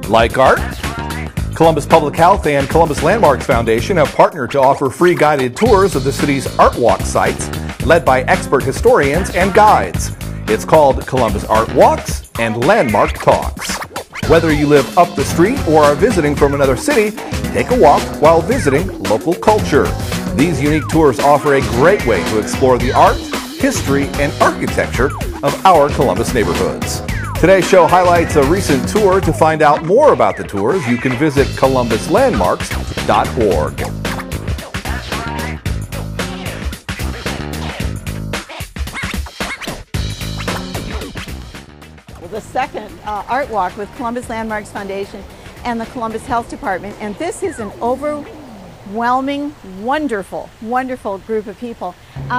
Like art? Columbus Public Health and Columbus Landmarks Foundation have partnered to offer free guided tours of the city's ArtWalk sites, led by expert historians and guides. It's called Columbus ARTWALKS and Landmark Talks. Whether you live up the street or are visiting from another city, take a walk while visiting local culture. These unique tours offer a great way to explore the art, history, and architecture of our Columbus neighborhoods. Today's show highlights a recent tour. To find out more about the tours, you can visit columbuslandmarks.org. The second art walk with Columbus Landmarks Foundation and the Columbus Health Department, and this is an overwhelming, wonderful group of people.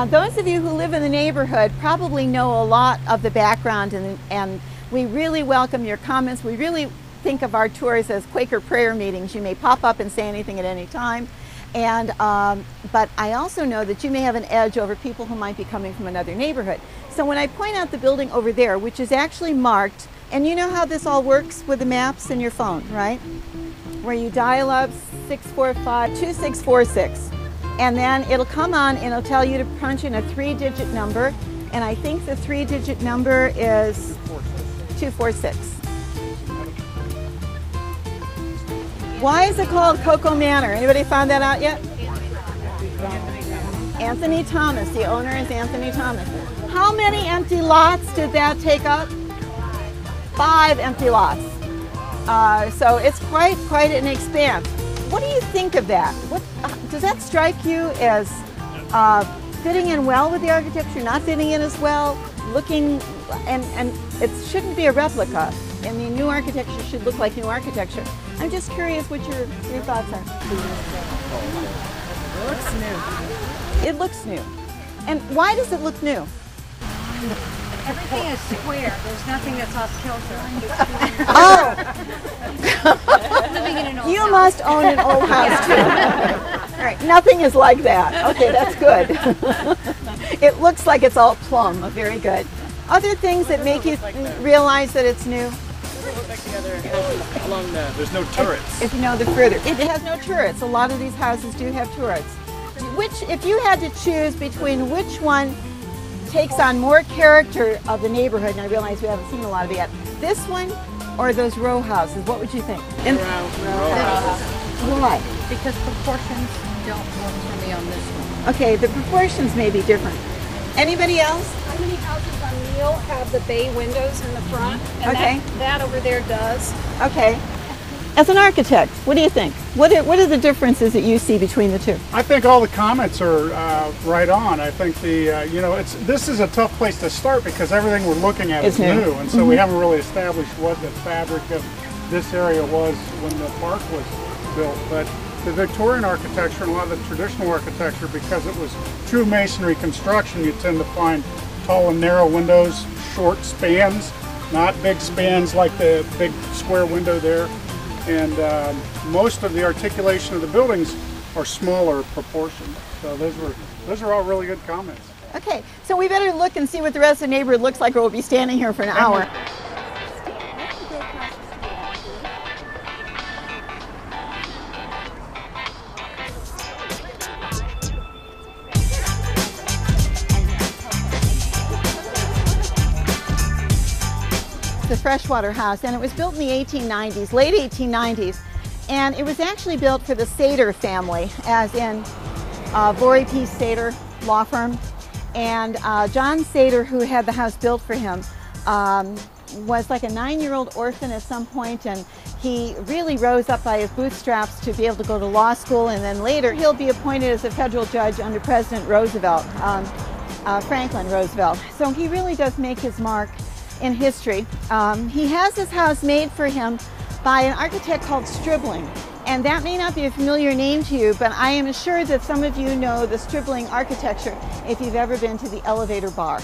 Those of you who live in the neighborhood probably know a lot of the background, and we really welcome your comments. We really think of our tours as Quaker prayer meetings. You may pop up and say anything at any time, and but I also know that you may have an edge over people who might be coming from another neighborhood. So when I point out the building over there, which is actually marked, and you know how this all works with the maps in your phone, right? Where you dial up 645-2646, and then it'll come on and it'll tell you to punch in a 3-digit number, and I think the 3-digit number is 246. Why is it called Cocoa Manor? Anybody found that out yet? Anthony Thomas. The owner is Anthony Thomas. How many empty lots did that take up? 5 empty lots. So it's quite an expanse. What do you think of that? Does that strike you as fitting in well with the architecture, not fitting in as well? Looking, and it shouldn't be a replica. I mean, new architecture should look like new architecture. I'm just curious what your thoughts are. It looks new. It looks new. And why does it look new? Everything is square. There's nothing that's off kilter. Oh! Living in an old You house. must own an old house too. All right, nothing is like that. Okay, that's good. It looks like it's all plumb. Very good. Other things that make you realize that it's new? There's no turrets. If you know the further, it has no turrets. A lot of these houses do have turrets. Which, if you had to choose between which one takes on more character of the neighborhood, and I realize we haven't seen a lot of it yet, this one or those row houses, what would you think? Row houses. Why? Because proportions don't work for me on this one. Okay, the proportions may be different. Anybody else? How many houses on Neal have the bay windows in the front? And Okay. that over there does. Okay. As an architect, what do you think? What are the differences that you see between the two? I think all the comments are right on. I think this is a tough place to start because everything we're looking at is new, and so we haven't really established what the fabric of this area was when the park was built. But the Victorian architecture and a lot of the traditional architecture, because it was true masonry construction, you tend to find tall and narrow windows, short spans, not big spans like the big square window there. And most of the articulation of the buildings are smaller proportions. So those are all really good comments. Okay, so we better look and see what the rest of the neighborhood looks like, or we'll be standing here for an hour. The freshwater house, and it was built in the 1890s, late 1890s, and it was actually built for the Sater family, as in Vorey P. Sater law firm. And John Sater, who had the house built for him, was like a 9-year-old orphan at some point, and he really rose up by his bootstraps to be able to go to law school, and then later he'll be appointed as a federal judge under President Roosevelt, Franklin Roosevelt. So he really does make his mark in history. He has his house made for him by an architect called Stribling, and that may not be a familiar name to you, but I am sure that some of you know the Stribling architecture if you've ever been to the Elevator Bar,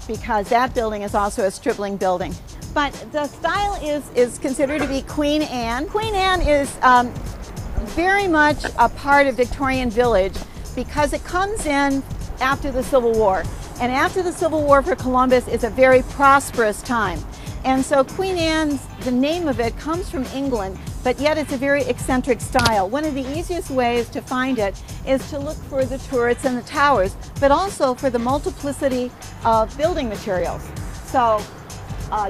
because that building is also a Stribling building. But the style is considered to be Queen Anne. Queen Anne is very much a part of Victorian Village because it comes in after the Civil War. And after the Civil War for Columbus is a very prosperous time. And so Queen Anne's, the name of it comes from England, but yet it's a very eccentric style. One of the easiest ways to find it is to look for the turrets and the towers, but also for the multiplicity of building materials. So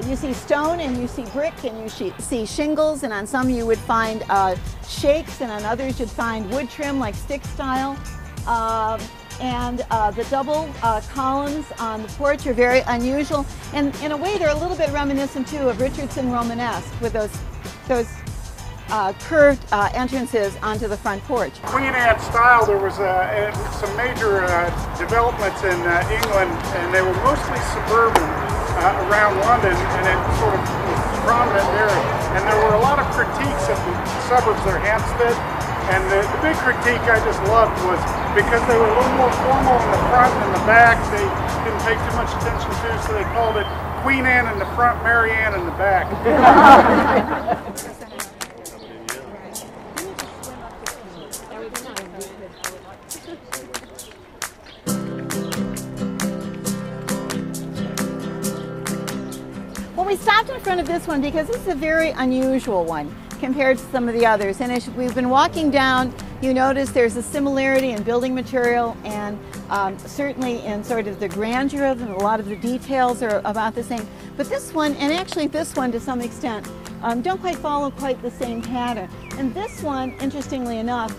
you see stone and you see brick and you see shingles, and on some you would find shakes, and on others you'd find wood trim like stick style. And the double columns on the porch are very unusual, and in a way they're a little bit reminiscent too of Richardson Romanesque with those curved entrances onto the front porch. Queen Anne style, there was some major developments in England, and they were mostly suburban around London, and it sort of was prominent there. And there were a lot of critiques of the suburbs of Hampstead. And the big critique I just loved was because they were a little more formal in the front and the back, they didn't pay too much attention to, so they called it Queen Anne in the front, Mary Ann in the back. Well, we stopped in front of this one because this is a very unusual one compared to some of the others. And as we've been walking down, you notice there's a similarity in building material and certainly in sort of the grandeur of them. A lot of the details are about the same. But this one, and actually this one to some extent, don't quite follow quite the same pattern. And this one, interestingly enough,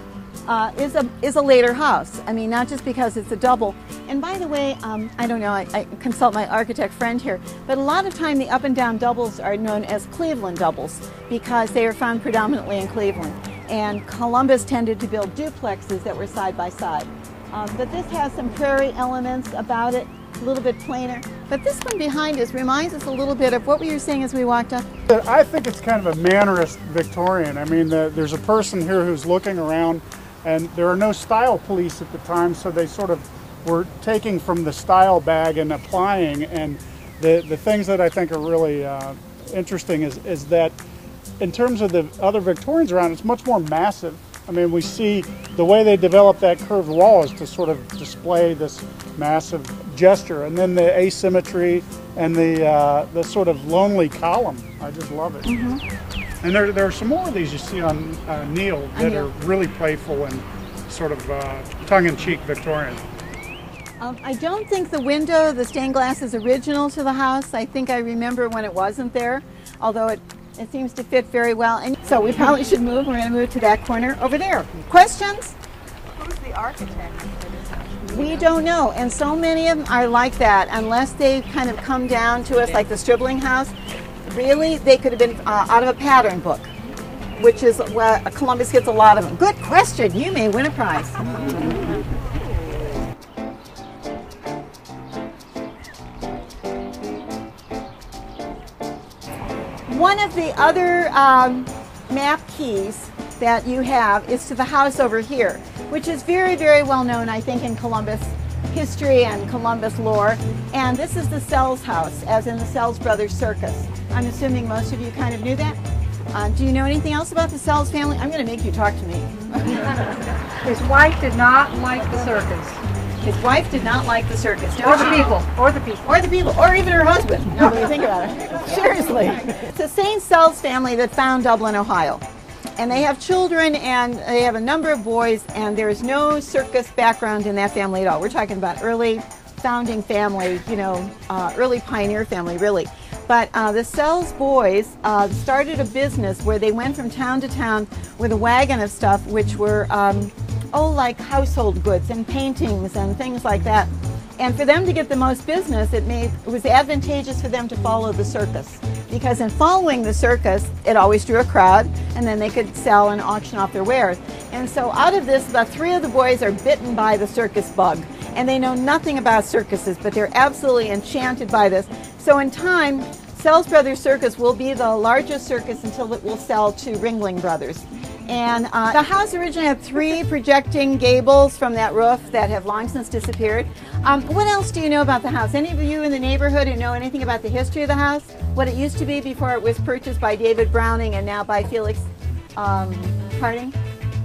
is a later house. I mean, not just because it's a double. And by the way, I don't know, I consult my architect friend here, but a lot of time the up and down doubles are known as Cleveland doubles because they are found predominantly in Cleveland. And Columbus tended to build duplexes that were side by side. But this has some prairie elements about it, a little bit plainer. But this one behind us reminds us a little bit of what we were saying as we walked up. I think it's kind of a Mannerist Victorian. I mean, there's a person here who's looking around, and there are no style police at the time, so they sort of were taking from the style bag and applying. And the things that I think are really interesting is that in terms of the other Victorians around, it's much more massive. I mean, we see the way they develop that curved wall is to sort of display this massive gesture, and then the asymmetry and the sort of lonely column. I just love it. Mm-hmm. And there are some more of these you see on Neil that are really playful and sort of tongue-in-cheek Victorian. I don't think the window, the stained glass, is original to the house. I think I remember when it wasn't there, although it seems to fit very well. And so we probably should move. We're going to move to that corner over there. Questions? Who's the architect for this house? We don't know, and so many of them are like that. Unless they kind of come down to us like the Stribling house, really they could have been out of a pattern book, which is what Columbus gets a lot of them. Good question. You may win a prize. One of the other map keys that you have is to the house over here, which is very, very well known, I think, in Columbus history and Columbus lore. And this is the Sells house, as in the Sells Brothers Circus. I'm assuming most of you kind of knew that. Do you know anything else about the Sells family? I'm going to make you talk to me. His wife did not like the circus. His wife did not like the circus. Or the people. Or the people. Or the people. Or even her husband, now that you think about it. Seriously. It's the St. Sells family that found Dublin, Ohio. And they have children, and they have a number of boys, and there's no circus background in that family at all. We're talking about early founding family, you know, early pioneer family, really. But the Sells boys started a business where they went from town to town with a wagon of stuff, which were like household goods and paintings and things like that. And for them to get the most business, it was advantageous for them to follow the circus. Because in following the circus, it always drew a crowd, and then they could sell and auction off their wares. And so out of this, about 3 of the boys are bitten by the circus bug. And they know nothing about circuses, but they're absolutely enchanted by this. So in time, Sells Brothers Circus will be the largest circus until it will sell to Ringling Brothers. And the house originally had 3 projecting gables from that roof that have long since disappeared. What else do you know about the house? Any of you in the neighborhood who know anything about the history of the house? What it used to be before it was purchased by David Browning and now by Felix Harding?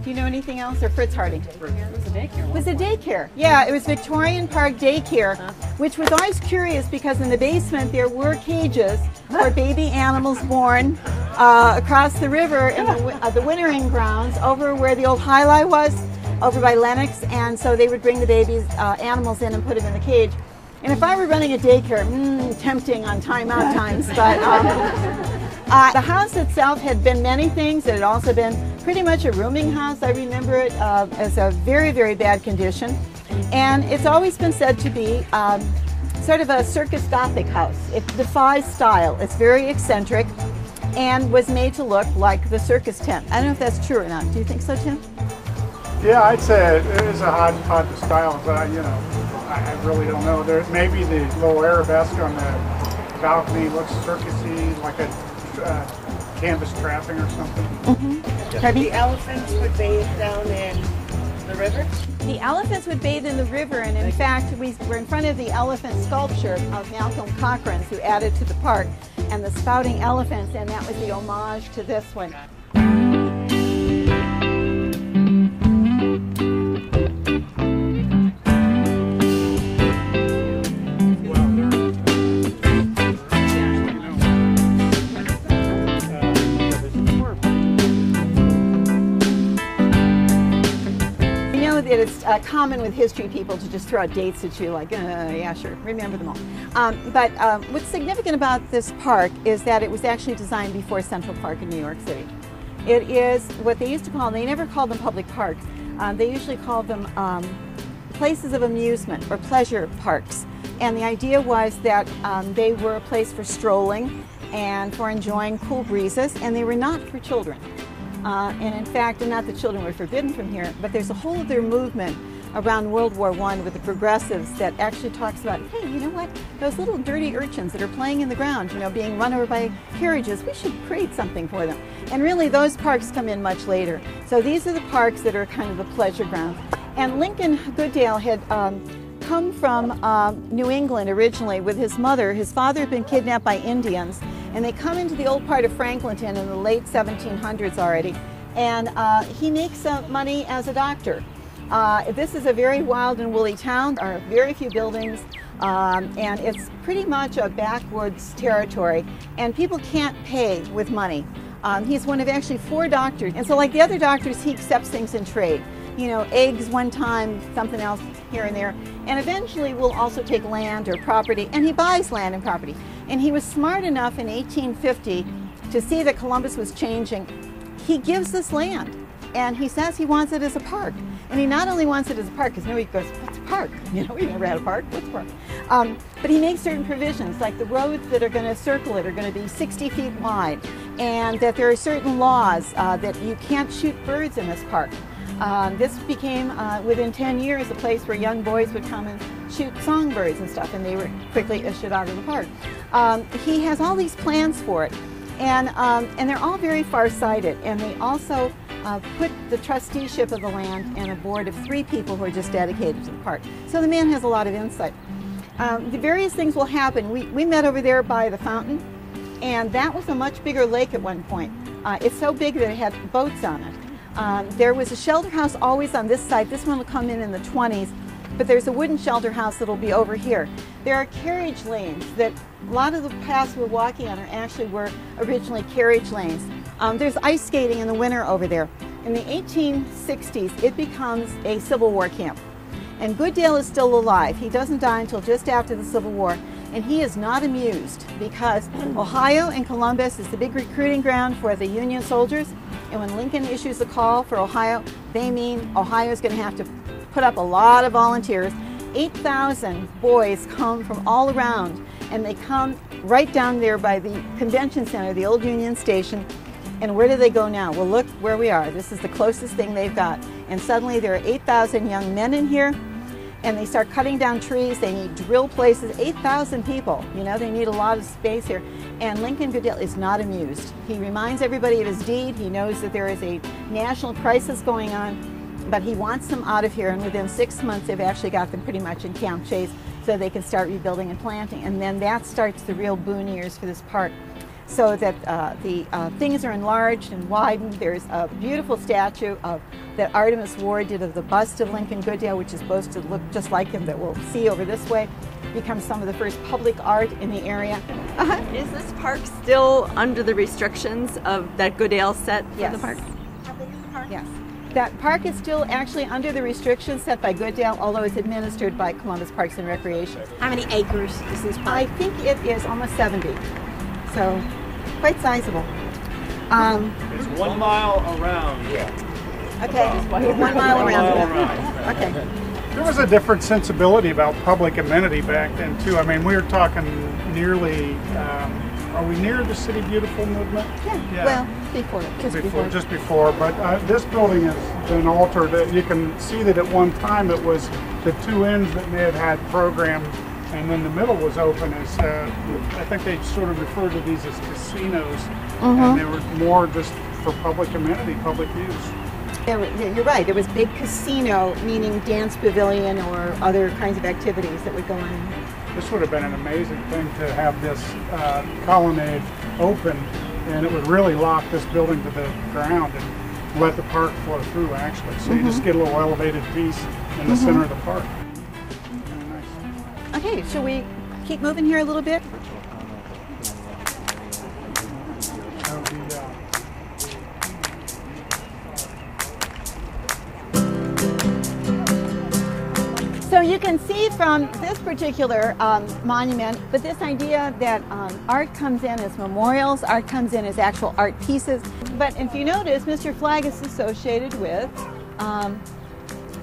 Do you know anything else? Or Fritz Harding? It was a daycare. It was a daycare. Yeah, it was Victorian Park Daycare, which was always curious because in the basement there were cages for baby animals born across the river in the wintering grounds over where the old High was, over by Lenox, and so they would bring the babies, animals in and put them in the cage. And if I were running a daycare, tempting on timeout times, but the house itself had been many things. It had also been pretty much a rooming house. I remember it as a very, very bad condition. And it's always been said to be sort of a circus Gothic house. It defies style. It's very eccentric and was made to look like the circus tent. I don't know if that's true or not. Do you think so, Tim? Yeah, I'd say it is a hot to style, but you know, I really don't know. There maybe the little arabesque on the balcony looks circusy, like a canvas trapping or something. Mm-hmm. The elephants would bathe down in the river? The elephants would bathe in the river, and in fact, we were in front of the elephant sculpture of Malcolm Cochran's, who added to the park, and the spouting elephants, and that was the homage to this one. It's common with history people to just throw out dates at you like, yeah, sure, remember them all. But what's significant about this park is that it was actually designed before Central Park in New York City. It is what they used to call, they never called them public parks, they usually called them places of amusement or pleasure parks. And the idea was that they were a place for strolling and for enjoying cool breezes, and they were not for children. And in fact, not that children were forbidden from here, but there's a whole other movement around World War I with the progressives that actually talks about, hey, you know what, those little dirty urchins that are playing in the ground, you know, being run over by carriages, we should create something for them. And really those parks come in much later. So these are the parks that are kind of the pleasure grounds. And Lincoln Goodale had come from New England originally with his mother. His father had been kidnapped by Indians, and they come into the old part of Franklinton in the late 1700s already, and he makes money as a doctor. This is a very wild and woolly town. There are very few buildings, and it's pretty much a backwoods territory, and people can't pay with money. He's one of actually 4 doctors, and so like the other doctors, he accepts things in trade. You know, eggs one time, something else here and there, and eventually will also take land or property, and he buys land and property. And he was smart enough in 1850 to see that Columbus was changing. He gives this land, and he says he wants it as a park. And he not only wants it as a park, because nobody goes, what's a park? You know, we never had a park, what's a park? But he makes certain provisions, like the roads that are going to circle it are going to be 60 feet wide, and that there are certain laws that you can't shoot birds in this park. This became, within 10 years, a place where young boys would come and shoot songbirds and stuff, and they were quickly issued out of the park. He has all these plans for it, and they're all very far-sighted, and they also put the trusteeship of the land in a board of 3 people who are just dedicated to the park. So the man has a lot of insight. The various things will happen. We met over there by the fountain, and that was a much bigger lake at one point. It's so big that it had boats on it. There was a shelter house always on this side. This one will come in the 20s, but there's a wooden shelter house that'll be over here. There are carriage lanes that a lot of the paths we're walking on actually were originally carriage lanes. There's ice skating in the winter over there. In the 1860s, it becomes a Civil War camp. And Goodale is still alive. He doesn't die until just after the Civil War. And he is not amused because Ohio and Columbus is the big recruiting ground for the Union soldiers. And when Lincoln issues a call for Ohio, they mean Ohio is going to have to put up a lot of volunteers. 8,000 boys come from all around, and they come right down there by the convention center, the old Union Station. And where do they go now? Well, look where we are. This is the closest thing they've got. And suddenly there are 8,000 young men in here, and they start cutting down trees. They need drill places. 8,000 people, you know, they need a lot of space here. And Lincoln Goodale is not amused. He reminds everybody of his deed. He knows that there is a national crisis going on, but he wants them out of here. And within 6 months, they've actually got them pretty much in Camp Chase so they can start rebuilding and planting. And then that starts the real boon years for this park. So that things are enlarged and widened. There's a beautiful statue that Artemus Ward did of the bust of Lincoln Goodale, which is supposed to look just like him, that we'll see over this way. become some of the first public art in the area. Is this park still under the restrictions of that Goodale set for the park? Yes. That park is still actually under the restrictions set by Goodale, although it's administered by Columbus Parks and Recreation. How many acres is this park? I think it is almost 70, so quite sizable. It's 1 mile around. Okay, 1 mile around. Okay. There was a different sensibility about public amenity back then too. I mean, we were talking nearly, are we near the City Beautiful movement? Yeah. Well, just before. But this building has been altered. You can see that at one time it was the two ends that may have had programmed, and then the middle was open as, I think they sort of referred to these as casinos, and they were more just for public amenity, public use. You're right, there was big casino, meaning dance pavilion or other kinds of activities that would go on. This would have been an amazing thing to have this colonnade open, and it would really lock this building to the ground and let the park flow through actually. So you just get a little elevated piece in the center of the park. Very nice. Okay, shall we keep moving here a little bit? That would be, So you can see from this particular monument, but this idea that art comes in as memorials, art comes in as actual art pieces. But if you notice, Mr. Flag is associated with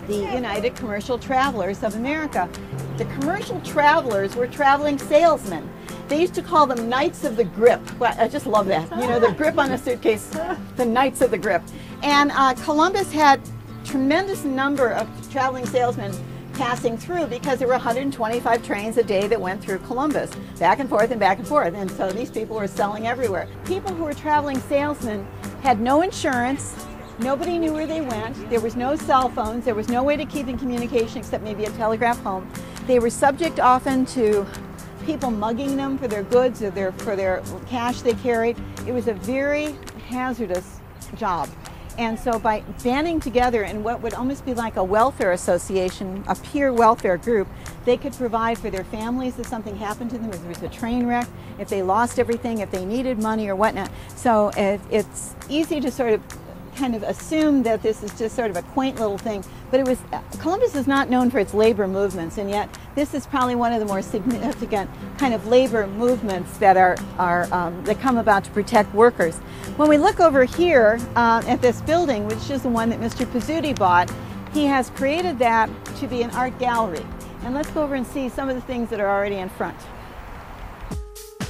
the United Commercial Travelers of America. The commercial travelers were traveling salesmen. They used to call them Knights of the Grip. Well, I just love that. You know, the grip on a suitcase, the Knights of the Grip. And Columbus had tremendous number of traveling salesmen passing through because there were 125 trains a day that went through Columbus, back and forth and back and forth, and so these people were selling everywhere. People who were traveling salesmen had no insurance, nobody knew where they went, there was no cell phones, there was no way to keep in communication except maybe a telegraph home. They were subject often to people mugging them for their goods or for their cash they carried. It was a very hazardous job. And so by banding together in what would almost be like a welfare association, a peer welfare group, they could provide for their families if something happened to them, if there was a train wreck, if they lost everything, if they needed money or whatnot. So it's easy to sort of kind of assume that this is just sort of a quaint little thing, but it was, Columbus is not known for its labor movements, and yet this is probably one of the more significant kind of labor movements that that come about to protect workers. When we look over here at this building, which is the one that Mr. Pizzuti bought, he has created that to be an art gallery. And let's go over and see some of the things that are already in front.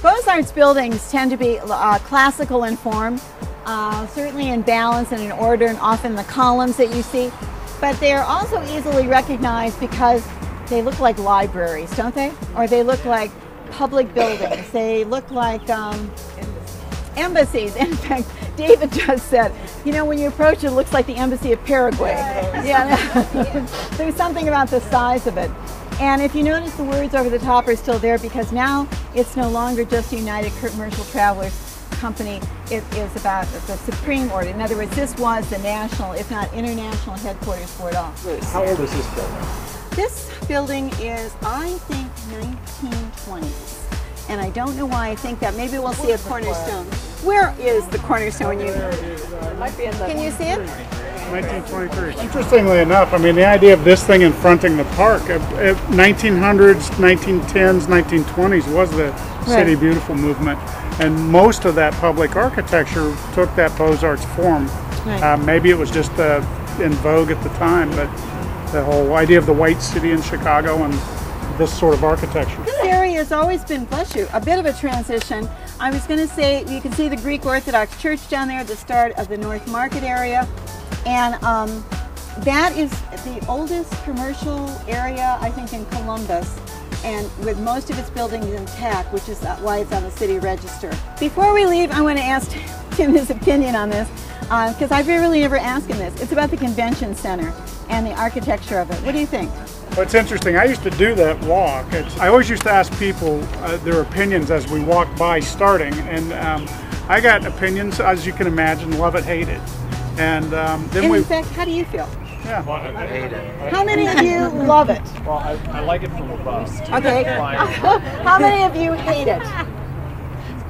Beaux-Arts buildings tend to be classical in form, certainly in balance and in order, and often the columns that you see, but they are also easily recognized because they look like libraries, don't they? Or they look like public buildings. They look like embassies. In fact, David just said, you know, when you approach it, it looks like the embassy of Paraguay. Yeah, there's something about the size of it. And if you notice, the words over the top are still there because now it's no longer just the United Commercial Travelers Company. It is about the Supreme Order. In other words, this was the national, if not international, headquarters for it all. How old is this building? This building is, I think, 1920s. And I don't know why I think that. Maybe we'll see a cornerstone. Where is the cornerstone? Can you see it? 1923. Interestingly enough, I mean, the idea of this thing in fronting the park, 1900s, 1910s, 1920s was the City Beautiful movement. And most of that public architecture took that Beaux-Arts form. Right. Maybe it was just in vogue at the time, but the whole idea of the White City in Chicago and this sort of architecture. This area has always been, bless you, a bit of a transition. I was going to say, you can see the Greek Orthodox Church down there at the start of the North Market area. And that is the oldest commercial area, I think, in Columbus, and with most of its buildings intact, which is why it's on the city register. Before we leave, I want to ask Tim his opinion on this, because I've really never asked him this. It's about the convention center and the architecture of it. What do you think? Well, it's interesting. I used to do that walk. I always used to ask people their opinions as we walked by starting, and I got opinions, as you can imagine, love it, hate it. And then in fact, how do you feel? Yeah. Well, I hate it. How many of you love it? Well, I like it from above. Okay. How many of you hate it?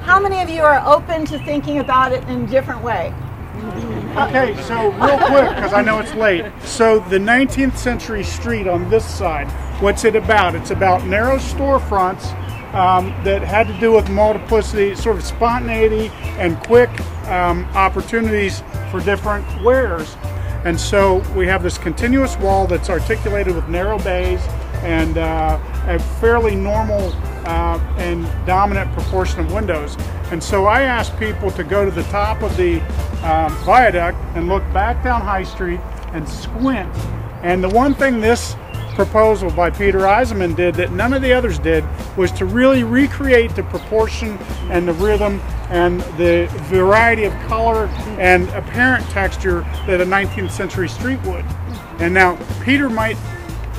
How many of you are open to thinking about it in a different way? Okay, so real quick, because I know it's late. So the 19th century street on this side, what's it about? It's about narrow storefronts that had to do with multiplicity, sort of spontaneity and quick opportunities for different wares. And so we have this continuous wall that's articulated with narrow bays and a fairly normal and dominant proportion of windows. And so I asked people to go to the top of the viaduct and look back down High Street and squint. And the one thing this proposal by Peter Eisenman did that none of the others did was to really recreate the proportion and the rhythm and the variety of color and apparent texture that a 19th century street would. And now Peter might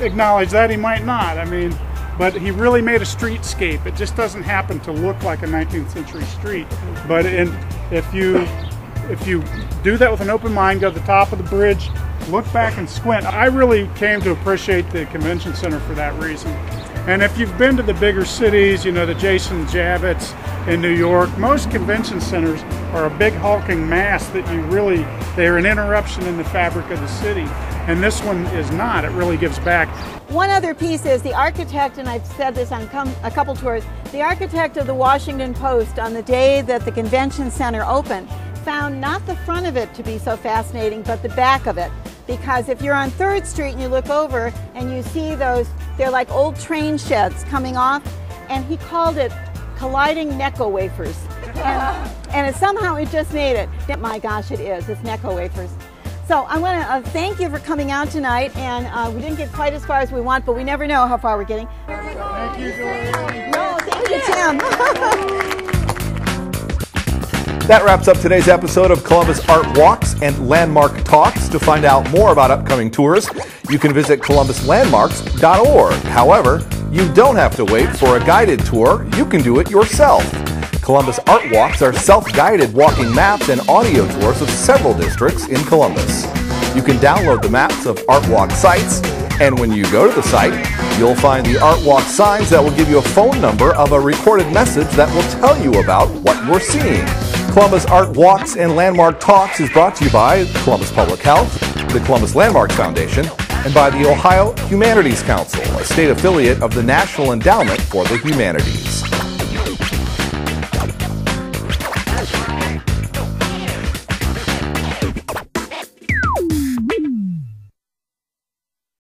acknowledge that, he might not. I mean, but he really made a streetscape. It just doesn't happen to look like a 19th century street. But if you do that with an open mind, go to the top of the bridge, look back and squint. I really came to appreciate the convention center for that reason. And if you've been to the bigger cities, you know, the Jason Javits in New York, most convention centers are a big hulking mass that they're an interruption in the fabric of the city. And this one is not. It really gives back. One other piece is the architect, and I've said this on a couple tours, the architect of the Washington Post on the day that the convention center opened found not the front of it to be so fascinating, but the back of it. Because if you're on 3rd Street and you look over and you see those, they're like old train sheds coming off, and he called it colliding Necco wafers. And somehow it just made it. My gosh, it is. It's Necco wafers. So I want to thank you for coming out tonight, and we didn't get quite as far as we want, but we never know how far we're getting. Thank you, Julie. No, thank you, Tim. That wraps up today's episode of Columbus Art Walks and Landmark Talks. To find out more about upcoming tours, you can visit columbuslandmarks.org. However, you don't have to wait for a guided tour. You can do it yourself. Columbus Art Walks are self-guided walking maps and audio tours of several districts in Columbus. You can download the maps of ArtWalk sites, and when you go to the site, you'll find the ArtWalk signs that will give you a phone number of a recorded message that will tell you about what you're seeing. Columbus Art Walks and Landmark Talks is brought to you by Columbus Public Health, the Columbus Landmarks Foundation, and by the Ohio Humanities Council, a state affiliate of the National Endowment for the Humanities.